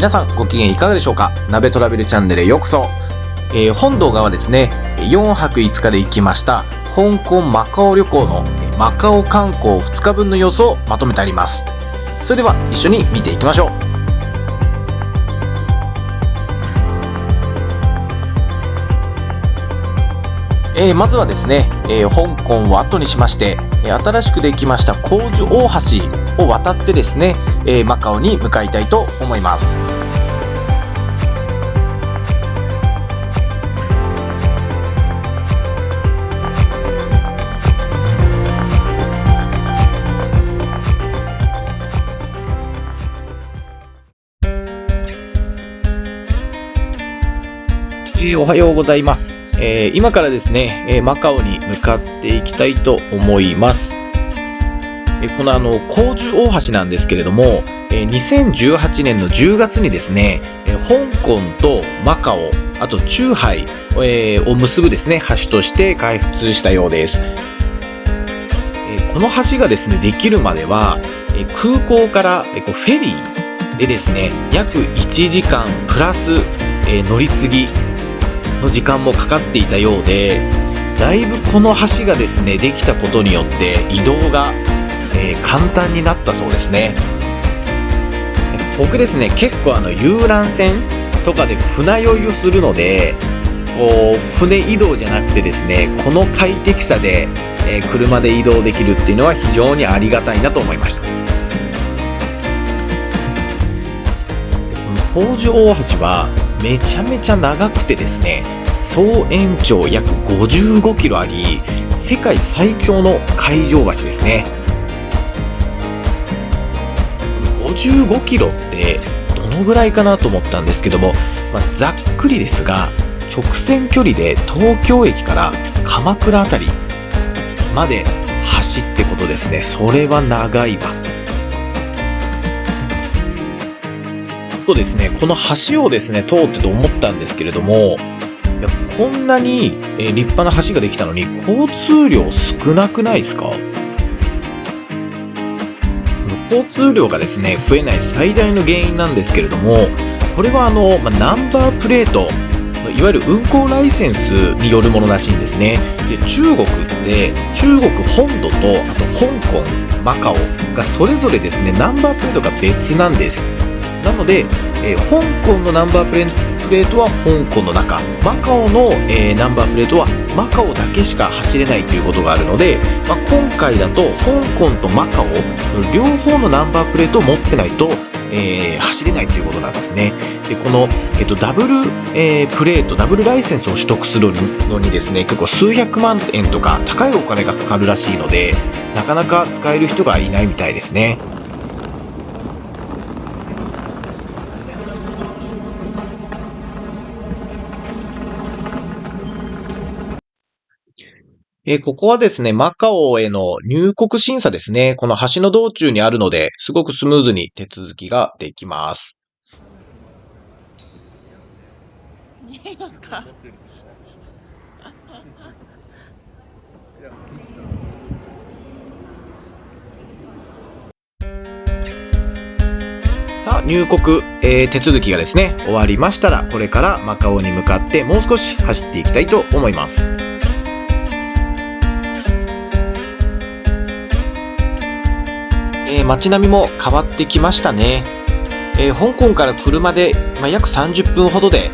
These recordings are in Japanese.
皆さんご機嫌いかがでしょうか。鍋トラベルチャンネルへようこそ。本動画はですね、4泊5日で行きました香港マカオ旅行のマカオ観光2日分の様子をまとめてあります。それでは一緒に見ていきましょう。まずはですね、香港を後にしまして、新しくできましたコージュ大橋を渡ってですね、マカオに向かいたいと思います。おはようございます。今からですね、マカオに向かっていきたいと思います。このコージュ大橋なんですけれども、2018年の10月にですね、香港とマカオ、あと中ハイを結ぶですね、橋として開通したようです。この橋がですね、できるまでは、空港からフェリーでですね、約1時間プラス、乗り継ぎの時間もかかっていたようで、だいぶこの橋がですねできたことによって移動が、簡単になったそうですね。僕ですね結構遊覧船とかで船酔いをするので、船移動じゃなくてですねこの快適さで、車で移動できるっていうのは非常にありがたいなと思いました。コージュ大橋はめちゃめちゃ長くてですね、総延長約55キロあり、世界最長の海上橋ですね。55キロってどのぐらいかなと思ったんですけども、ざっくりですが、直線距離で東京駅から鎌倉あたりまで橋ってことですね。それは長いわ。ですね、この橋をですね通ってと思ったんですけれども、いやこんなに立派な橋ができたのに交通量少なくないですか？交通量がですね増えない最大の原因なんですけれども、これはナンバープレート、いわゆる運行ライセンスによるものらしいんですね。で、中国って中国本土とあと香港、マカオがそれぞれですねナンバープレートが別なんです。なので、香港のナンバープレートは香港の中、マカオの、ナンバープレートはマカオだけしか走れないということがあるので、今回だと香港とマカオ両方のナンバープレートを持ってないと、走れないということなんですね。でこの、ダブル、プレート、ダブルライセンスを取得するのにですね結構数百万円とか高いお金がかかるらしいので、なかなか使える人がいないみたいですね。ここはですね、マカオへの入国審査ですね。この橋の道中にあるので、すごくスムーズに手続きができます。見えますか？さあ、入国、手続きがですね、終わりましたら、これからマカオに向かってもう少し走っていきたいと思います。街並みも変わってきましたね。香港から車で、約30分ほどで、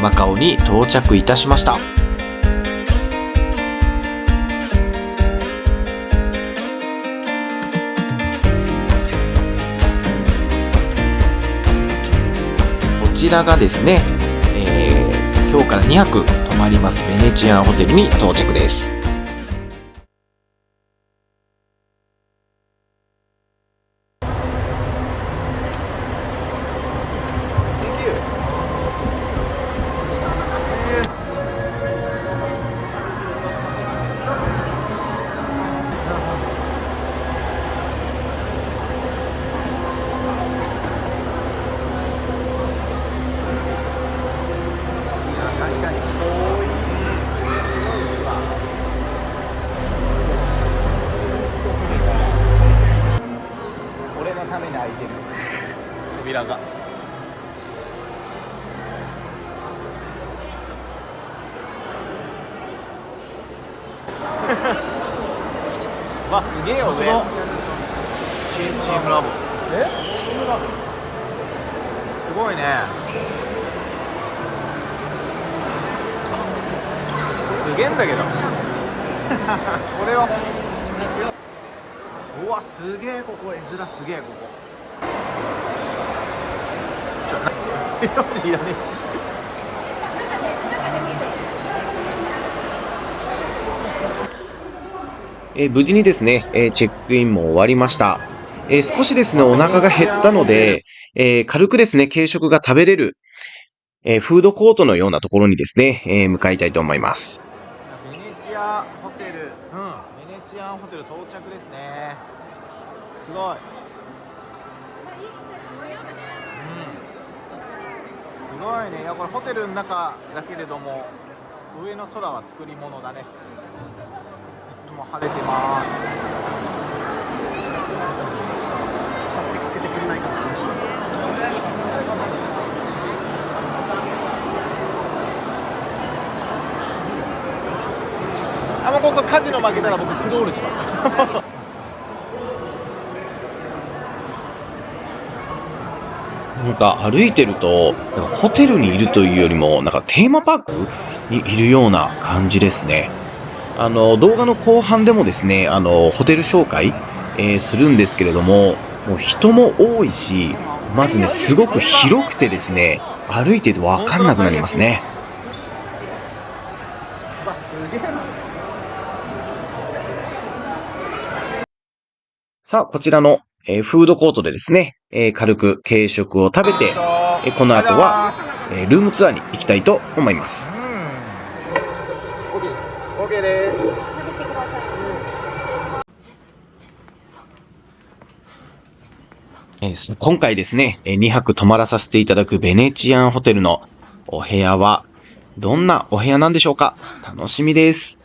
マカオに到着いたしました。こちらがですね、今日から2泊泊まりますベネチアンホテルに到着です。確かに遠い。わ、すげえよ、上。チームラボ。チームラボ。すごいね。すげえんだけど。これは。うわ、すげえ、ここ絵面すげえ、ここ。いらね無事にですね、チェックインも終わりました。少しですね、お腹が減ったので、軽くですね、軽食が食べれる、フードコートのようなところにですね、向かいたいと思います。ベネチアホテル、ベネチアンホテル到着ですね。すごい。すごいね。いや、これホテルの中だけれども、上の空は作り物だね。いつも晴れてます。しゃべりかけてくれないかな。もうここカジノ負けたら僕クロールしますからなんか歩いてるとホテルにいるというよりもなんかテーマパークにいるような感じですね。動画の後半でもですねホテル紹介、するんですけれども、もう人も多いし、まずねすごく広くてですね、歩いてて分かんなくなりますね。すげえな。さあ、こちらの、フードコートでですね、軽く軽食を食べて、この後は、ルームツアーに行きたいと思います。OK です。今回ですね、2泊泊まらさせていただくベネチアンホテルのお部屋は、どんなお部屋なんでしょうか？楽しみです。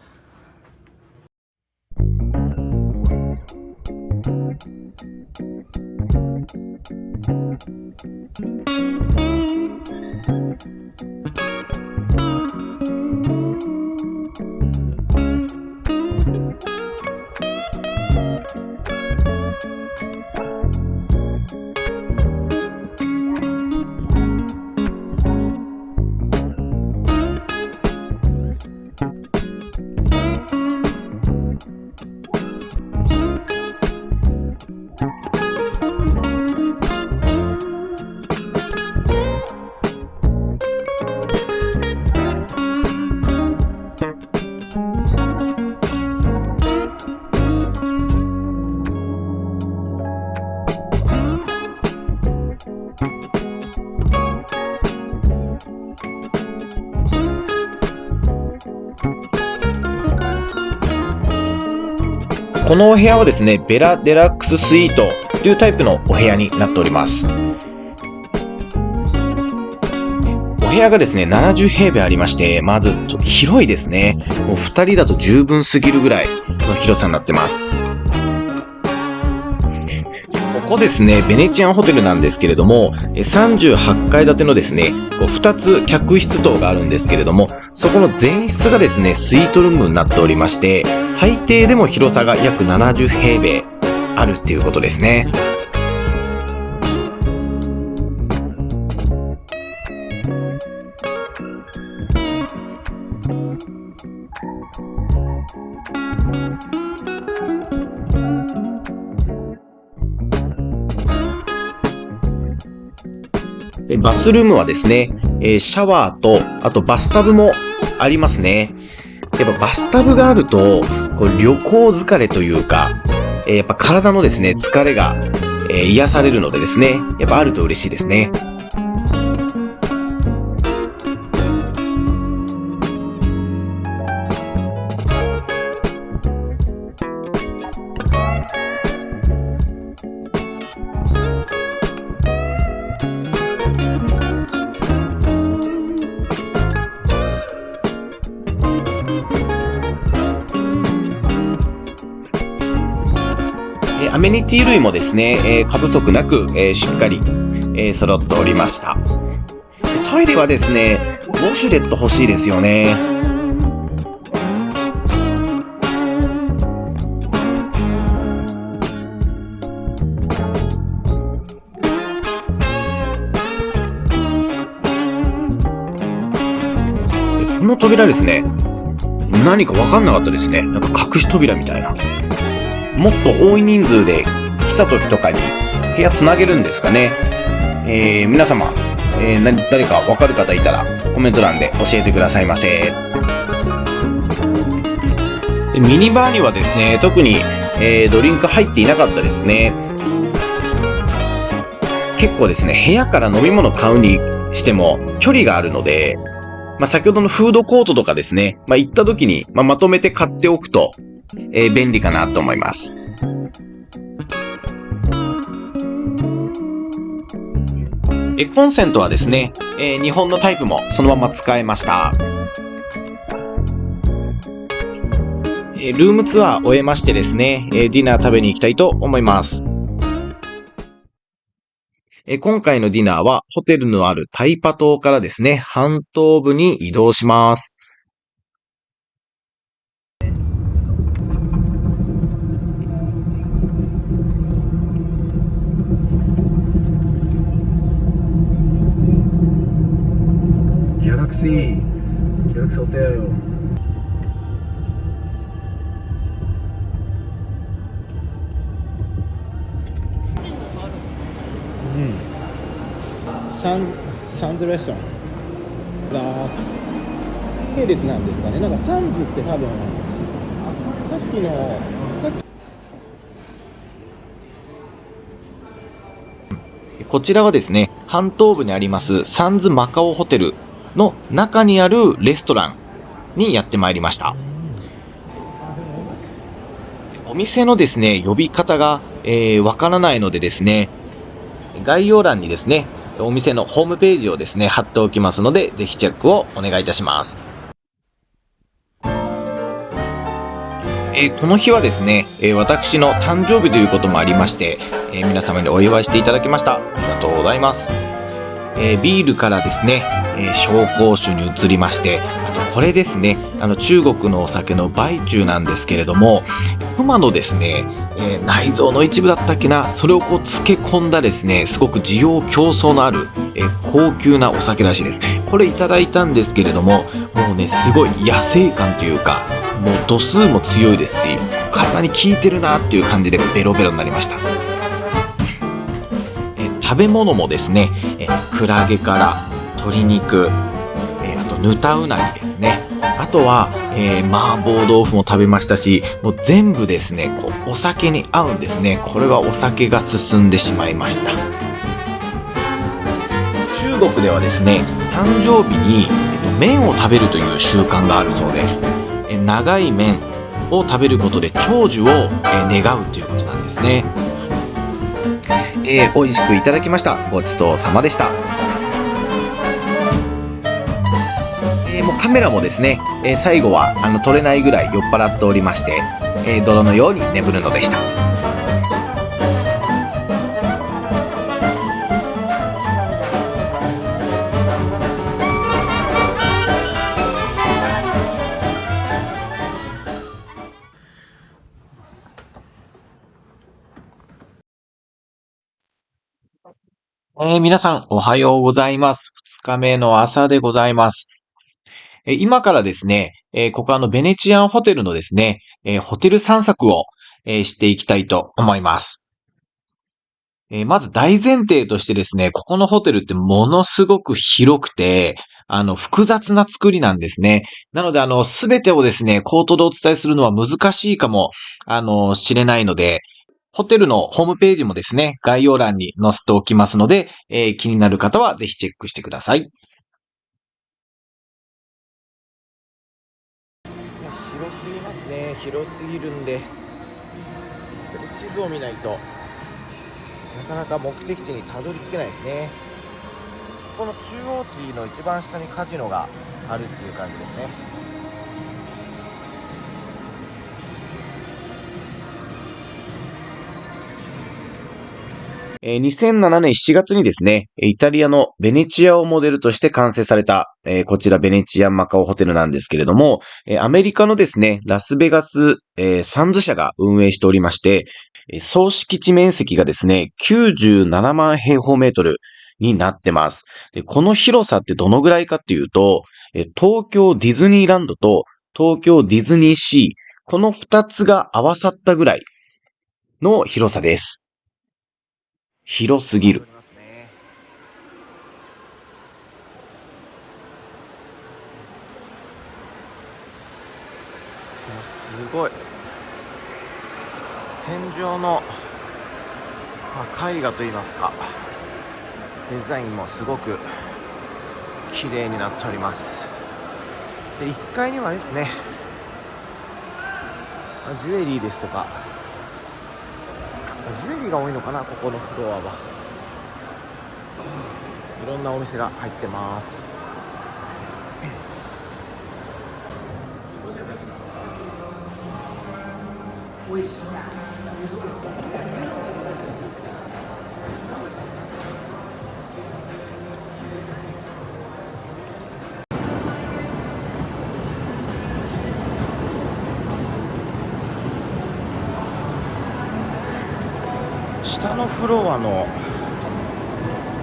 このお部屋はですね、ベラデラックススイートというタイプのお部屋になっております。お部屋がですね、70平米ありまして、まず広いですね。もう2人だと十分すぎるぐらいの広さになってます。ここですね、ベネチアンホテルなんですけれども、38階建てのですね、2つ客室棟があるんですけれども、そこの前室がですね、スイートルームになっておりまして、最低でも広さが約70平米あるっていうことですね。バスルームはですね、シャワーと、あとバスタブもありますね。やっぱバスタブがあると、旅行疲れというか、やっぱ体のですね、疲れが、癒されるのでですね、やっぱあると嬉しいですね。アメニティ類もですね、過不足なく、しっかり、揃っておりました。トイレはですね、ウォシュレット欲しいですよね。の扉ですね、何かわかんなかったですね。なんか隠し扉みたいな。もっと多い人数で来た時とかに部屋つなげるんですかね。皆様、誰かわかる方いたらコメント欄で教えてくださいませ。ミニバーにはですね、特に、ドリンク入っていなかったですね。結構ですね、部屋から飲み物買うにしても距離があるので、先ほどのフードコートとかですね、行った時に、まとめて買っておくと、便利かなと思います。コンセントはですね、日本のタイプもそのまま使えました。ルームツアー終えましてですね、ディナー食べに行きたいと思います。今回のディナーはホテルのあるタイパ島からですね、半島部に移動します。Galaxy Hotel。サンズレストランだす。系列なんですかね。なんかサンズって多分さっきこちらはですね、半島部にありますサンズマカオホテルの中にあるレストランにやってまいりました。お店のですね、呼び方がわからないのでですね、概要欄にですね、お店のホームページをですね、貼っておきますので、ぜひチェックをお願いいたします。この日はですね、私の誕生日ということもありまして、皆様にお祝いしていただきました。ありがとうございます。ビールからですね、紹興酒に移りまして、あとこれですね、中国のお酒のバイチューなんですけれども、熊のですね、内臓の一部だったっけな、それをこう漬け込んだですね、すごく需要競争のある、高級なお酒らしいです。これいただいたんですけれども、もうね、すごい野生感というか、もう度数も強いですし、体に効いてるなっていう感じでベロベロになりました。食べ物もですね、クラゲから鶏肉、あとヌタウナギですね。あとは、麻婆豆腐も食べましたし、もう全部ですね、こうお酒に合うんですね。これはお酒が進んでしまいました。中国ではですね、誕生日に麺を食べるという習慣があるそうです。長い麺を食べることで長寿を願うということなんですね。美味しくいただきました。ごちそうさまでした。もうカメラもですね、最後は撮れないぐらい酔っ払っておりまして、泥のように眠るのでした。皆さんおはようございます。2日目の朝でございます。今からですね、ここベネチアンホテルのですね、ホテル散策を、していきたいと思います。まず大前提としてですね、ここのホテルってものすごく広くて、複雑な作りなんですね。なので、すべてをですね、口頭でお伝えするのは難しいかも、しれないので、ホテルのホームページもですね、概要欄に載せておきますので、気になる方はぜひチェックしてください。広すぎますね。広すぎるんで、これ地図を見ないとなかなか目的地にたどり着けないですね。この中央地の一番下にカジノがあるっていう感じですね。2007年7月にですね、イタリアのベネチアをモデルとして完成された、こちらベネチアンマカオホテルなんですけれども、アメリカのですね、ラスベガス、サンズ社が運営しておりまして、総敷地面積がですね、97万平方メートル、になってます。で、この広さってどのぐらいかっていうと、東京ディズニーランドと東京ディズニーシー、この2つが合わさったぐらいの広さです。広すぎる。すごい。天井の、絵画といいますか、デザインもすごく綺麗になっております。で、1階にはですね、ジュエリーですとか、ジュエリーが多いのかな、ここのフロアは。いろんなお店が入ってます。下のフロアの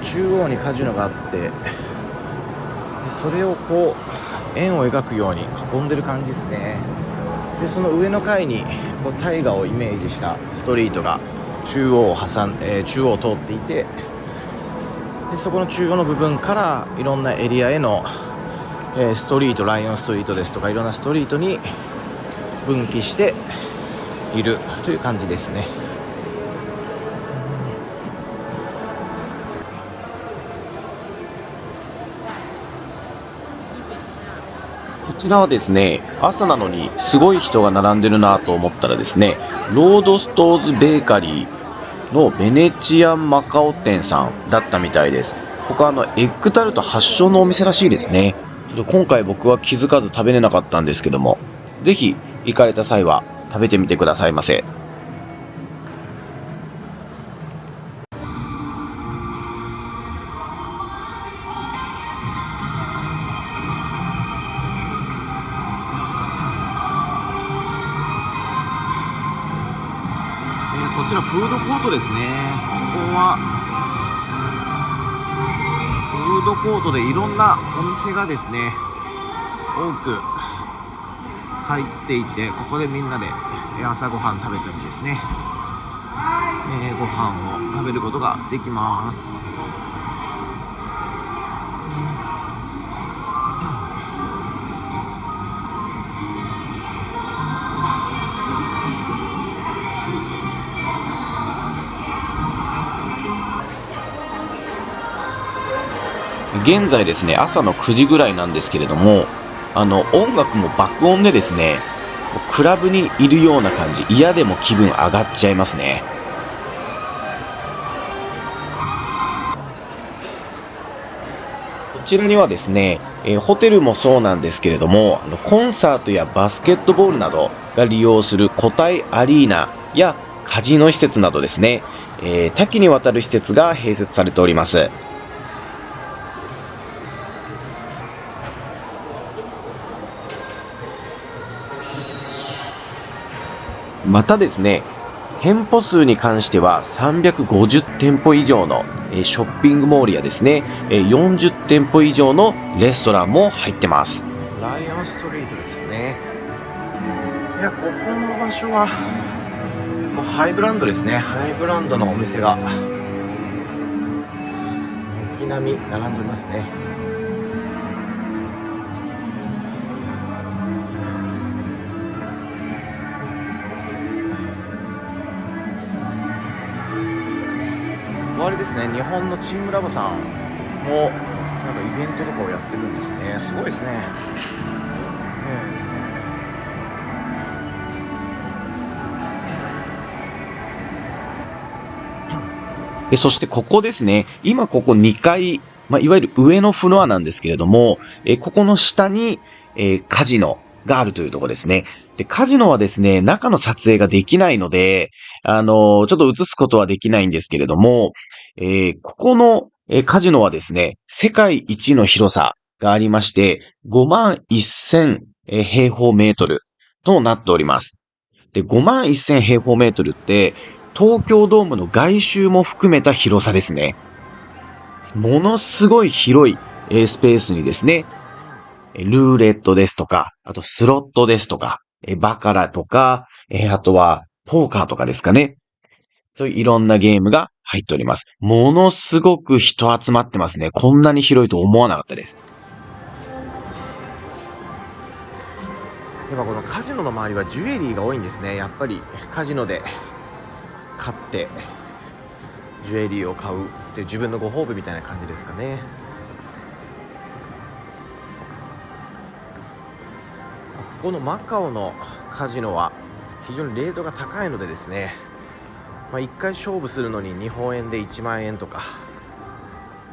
中央にカジノがあって、でそれをこう円を描くように囲んでる感じですね。でその上の階にこう大河をイメージしたストリートが中央を通っていて、でそこの中央の部分からいろんなエリアへの、ストリート、ライオンストリートですとかいろんなストリートに分岐しているという感じですね。こちらはですね、朝なのにすごい人が並んでるなと思ったらですね、ロードストーズベーカリーのベネチアンマカオ店さんだったみたいです。ここはエッグタルト発祥のお店らしいですね。ちょっと今回僕は気づかず食べれなかったんですけども、ぜひ行かれた際は食べてみてくださいませ。こちらフードコートですね。ここはフードコートでいろんなお店がですね、多く入っていて、ここでみんなで朝ごはん食べたりですね、ご飯を食べることができます。現在ですね、朝の9時ぐらいなんですけれども、音楽も爆音でですね、クラブにいるような感じ、嫌でも気分上がっちゃいますね。こちらにはですね、ホテルもそうなんですけれども、コンサートやバスケットボールなどが利用する固体アリーナやカジノ施設などですね、多岐にわたる施設が併設されております。またですね、店舗数に関しては350店舗以上のショッピングモールやですね、40店舗以上のレストランも入ってます。ライオンストリートですね。いや、ここの場所はもうハイブランドですね。ハイブランドのお店が軒並み並んでますね。あれですね、日本のチームラボさんもなんかイベントとかをやってるんですね。すごいですね。そしてここですね、今ここ2階、いわゆる上のフロアなんですけれども、ここの下に、カジノがあるというところですね。で、カジノはですね、中の撮影ができないので、ちょっと映すことはできないんですけれども、ここの、カジノはですね、世界一の広さがありまして、51,000平方メートルとなっております。で、51,000平方メートルって、東京ドームの外周も含めた広さですね。ものすごい広いスペースにですね、ルーレットですとか、あとスロットですとか、バカラとか、あとはポーカーとかですかね。そういういろんなゲームが入っております。ものすごく人集まってますね。こんなに広いと思わなかったです。やっぱこのカジノの周りはジュエリーが多いんですね。やっぱりカジノで買ってジュエリーを買うっていう自分のご褒美みたいな感じですかね。ここのマカオのカジノは非常にレートが高いのでですね、1回勝負するのに日本円で1万円とか、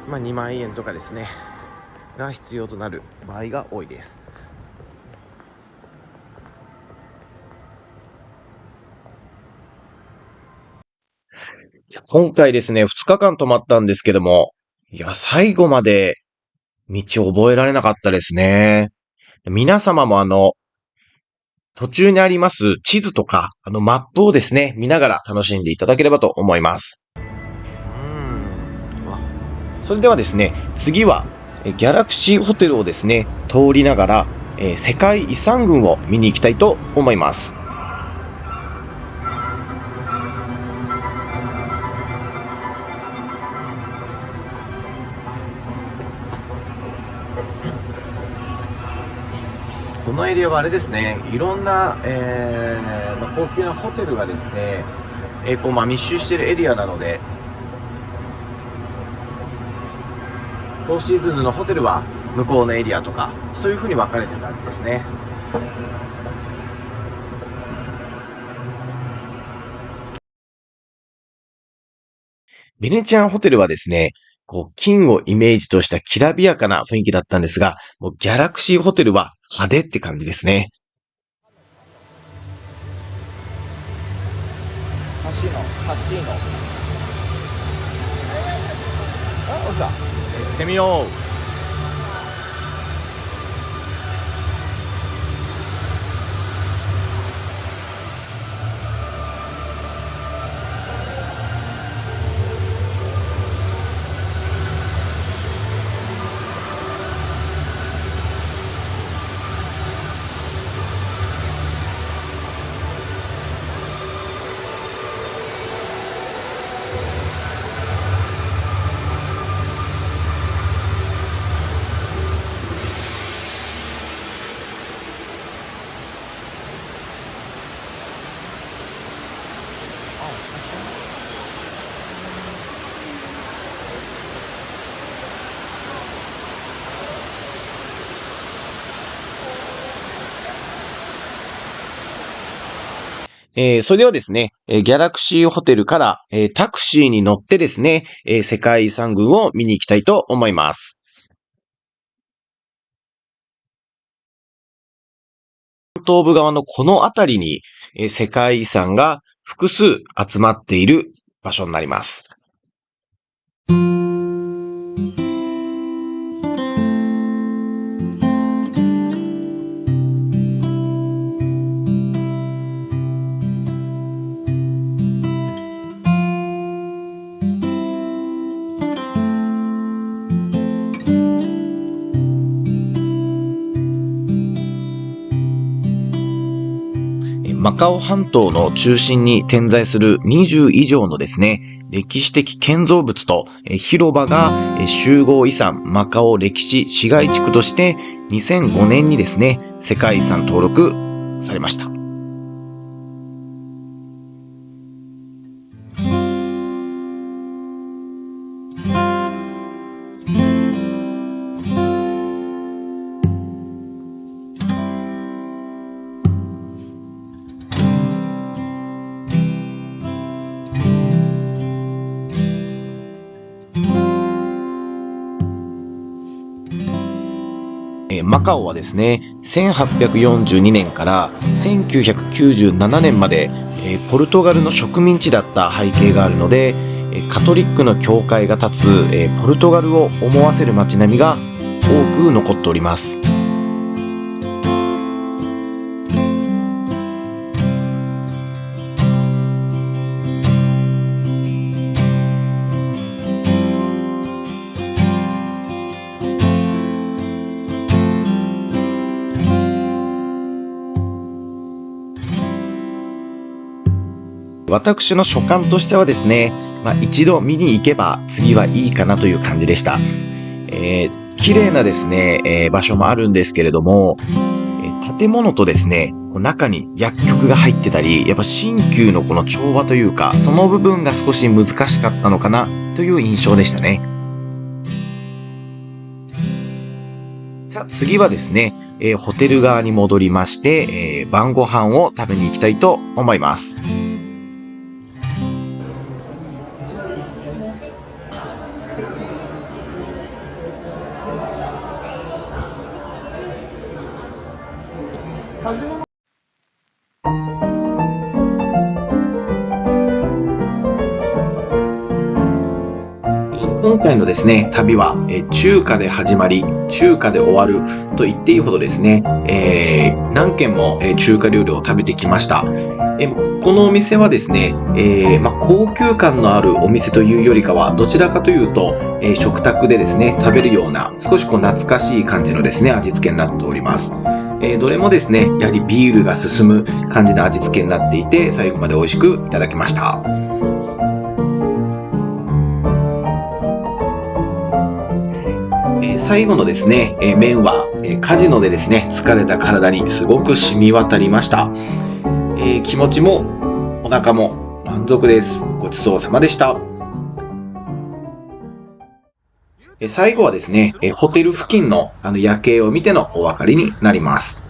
2万円とかですねが必要となる場合が多いです。今回ですね、2日間泊まったんですけども、最後まで道を覚えられなかったですね。皆様も途中にあります地図とか、マップをですね、見ながら楽しんでいただければと思います。それではですね、次は、ギャラクシーホテルをですね、通りながら、世界遺産群を見に行きたいと思います。このエリアはあれですね、いろんな、高級なホテルがですね、密集しているエリアなので、フォーシーズンのホテルは向こうのエリアとか、そういう風に分かれてる感じですね。ベネチアンホテルはですね、金をイメージとしたきらびやかな雰囲気だったんですが、もうギャラクシーホテルは派手って感じですね。カシノ。おさ、行ってみよう。それではですね、ギャラクシーホテルから、タクシーに乗ってですね、世界遺産群を見に行きたいと思います。東部側のこの辺りに、世界遺産が複数集まっている場所になります。マカオ半島の中心に点在する20以上のですね、歴史的建造物と広場が集合遺産マカオ歴史市街地区として2005年にですね、世界遺産登録されました。マカオはですね、1842年から1997年までポルトガルの植民地だった背景があるので、カトリックの教会が建つポルトガルを思わせる街並みが多く残っております。私の所感としてはですね、一度見に行けば次はいいかなという感じでした。綺麗なですね、場所もあるんですけれども、建物とですね、中に薬局が入ってたり、やっぱ新旧のこの調和というか、その部分が少し難しかったのかなという印象でしたね。さあ次はですね、ホテル側に戻りまして、晩ご飯を食べに行きたいと思います。今回のですね、旅は、中華で始まり、中華で終わると言っていいほどですね、何軒も、中華料理を食べてきました。このお店はですね、高級感のあるお店というよりかは、どちらかというと、食卓でですね、食べるような、少し懐かしい感じのですね、味付けになっております。どれもですね、やはりビールが進む感じの味付けになっていて、最後まで美味しくいただきました。最後のですね、麺は、カジノでですね、疲れた体にすごく染み渡りました。気持ちもお腹も満足です。ごちそうさまでした。最後はですね、ホテル付近の夜景を見てのお別れになります。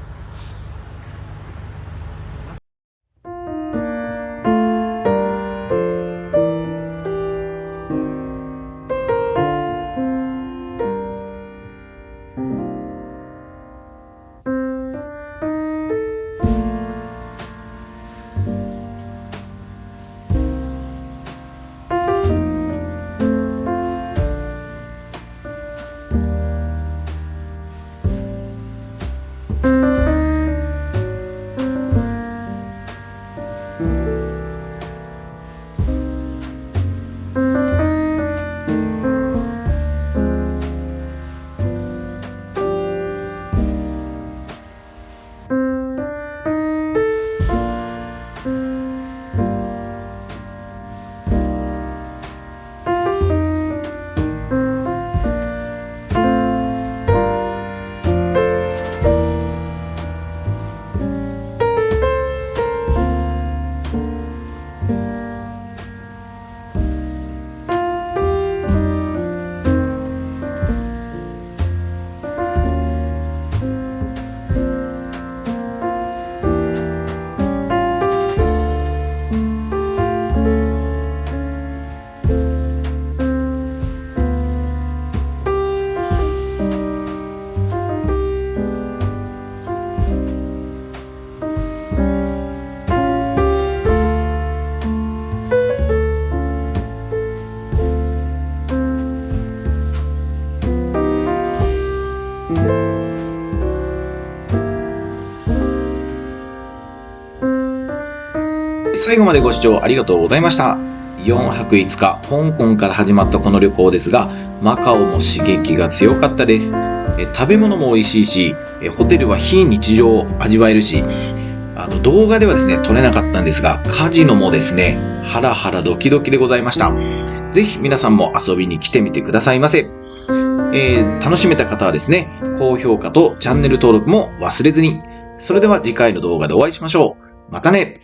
最後までご視聴ありがとうございました。4泊5日、香港から始まったこの旅行ですが、マカオも刺激が強かったです。食べ物も美味しいし、ホテルは非日常を味わえるし、動画ではですね、撮れなかったんですが、カジノもですね、ハラハラドキドキでございました。ぜひ皆さんも遊びに来てみてくださいませ。楽しめた方はですね、高評価とチャンネル登録も忘れずに。それでは次回の動画でお会いしましょう。またね。